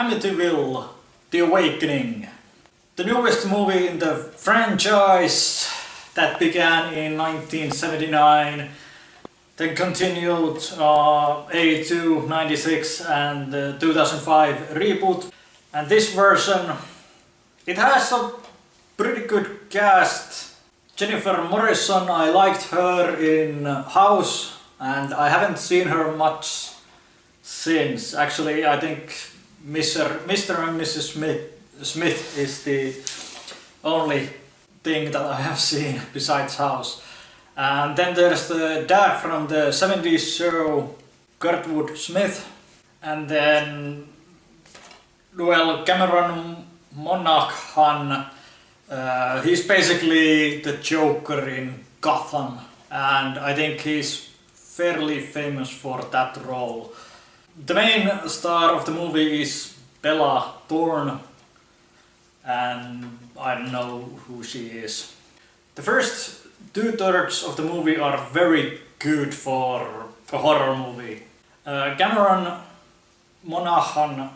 Amityville, The Awakening. The newest movie in the franchise that began in 1979, then continued 82, 96 and 2005 reboot. And this version, it has a pretty good cast. Jennifer Morrison, I liked her in House and I haven't seen her much since. Actually, I think Mr. and Mrs. Smith is the only thing that I have seen besides House. And then there's the dad from the 70s show, Kurtwood Smith. And then, well, Cameron Monaghan. He's basically the Joker in Gotham. And I think he's fairly famous for that role. The main star of the movie is Bella Thorne, and I don't know who she is. The first 2/3 of the movie are very good for a horror movie. Cameron Monaghan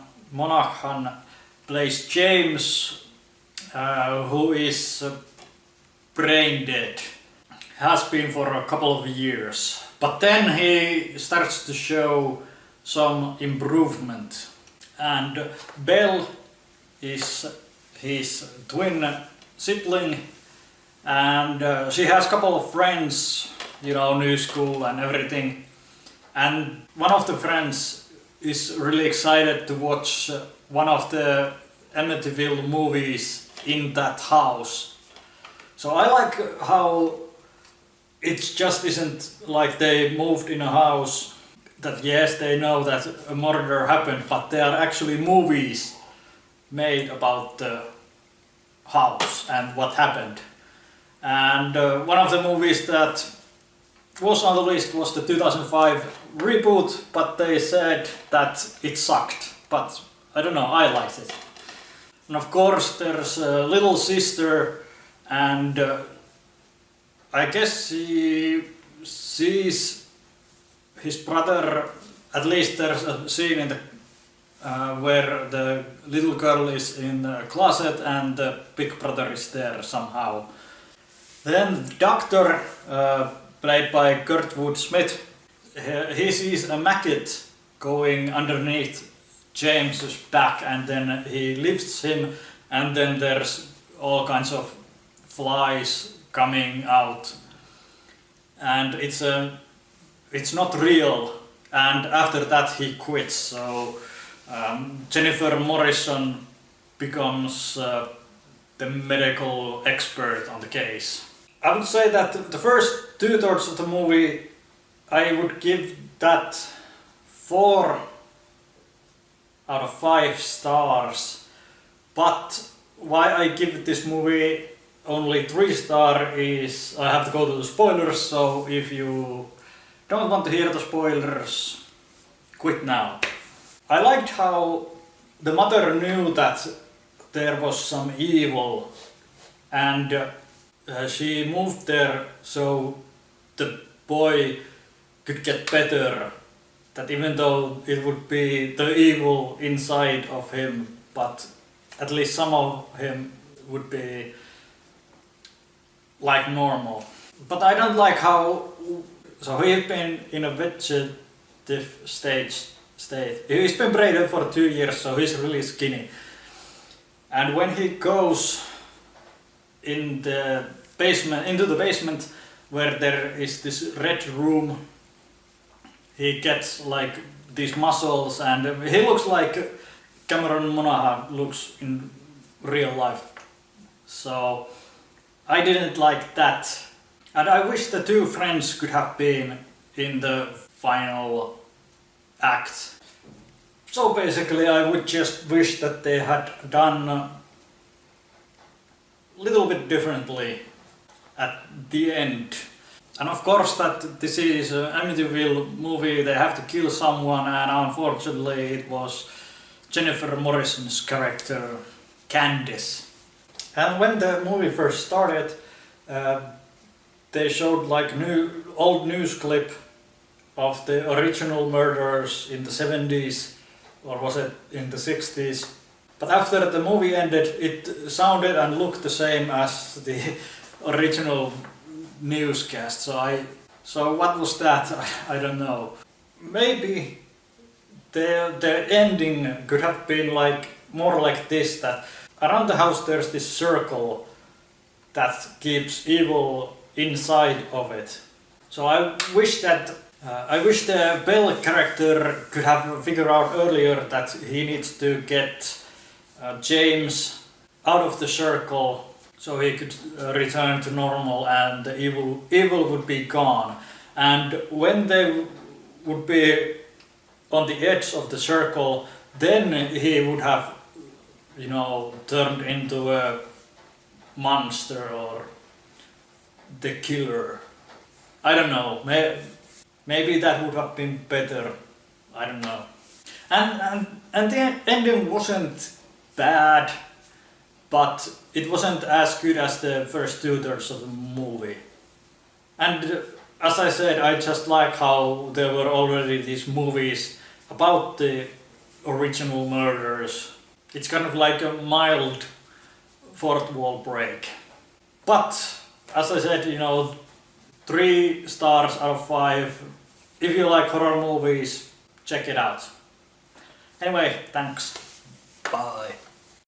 plays James, who is brain dead. Has been for a couple of years. But then he starts to show some improvement. And Belle is his twin sibling, and she has a couple of friends, you know, new school and everything. And one of the friends is really excited to watch one of the Amityville movies in that house. So I like how it just isn't like they moved in a house that yes, they know that a murder happened, but there are actually movies made about the house and what happened. And one of the movies that was on the list was the 2005 reboot, but they said that it sucked. But I don't know, I liked it. And of course there's a little sister, and I guess he sees his brother. At least there's a scene in the where the little girl is in the closet and the big brother is there somehow. Then the doctor, played by Kurtwood Smith, he sees a maggot going underneath James's back, and then he lifts him, and then there's all kinds of flies coming out, and it's not real. And after that he quits. So Jennifer Morrison becomes the medical expert on the case. I would say that the first 2/3 of the movie, I would give that 4 out of 5 stars. But why I give this movie only 3 stars is I have to go to the spoilers, so if you don't want to hear the spoilers, quit now. I liked how the mother knew that there was some evil, and she moved there so the boy could get better. That even though it would be the evil inside of him, but at least some of him would be like normal. But I don't like how. So he's been in a vegetative state. He's been braided for 2 years, so he's really skinny. And when he goes in the basement, into the basement where there is this red room, he gets like these muscles, and he looks like Cameron Monaghan looks in real life. So I didn't like that. And I wish the 2 friends could have been in the final act. So basically I would just wish that they had done a little bit differently at the end. And of course that this is an Amityville movie, they have to kill someone, and unfortunately it was Jennifer Morrison's character, Candice. And when the movie first started, they showed like old news clip of the original murders in the 70s, or was it in the 60s? But after the movie ended, it sounded and looked the same as the original newscast. So what was that? I don't know. Maybe the ending could have been like more like this, that around the house there's this circle that keeps evil inside of it. So I wish the Bell character could have figured out earlier that he needs to get James out of the circle so he could return to normal and the evil would be gone. And when they would be on the edge of the circle, then he would have, you know, turned into a monster or the killer. I don't know. Maybe that would have been better. I don't know. And the ending wasn't bad, but it wasn't as good as the first 2/3 of the movie. And as I said, I just like how there were already these movies about the original murders. It's kind of like a mild fourth wall break. But as I said, you know, 3 stars out of 5. If you like horror movies, check it out. Anyway, thanks. Bye.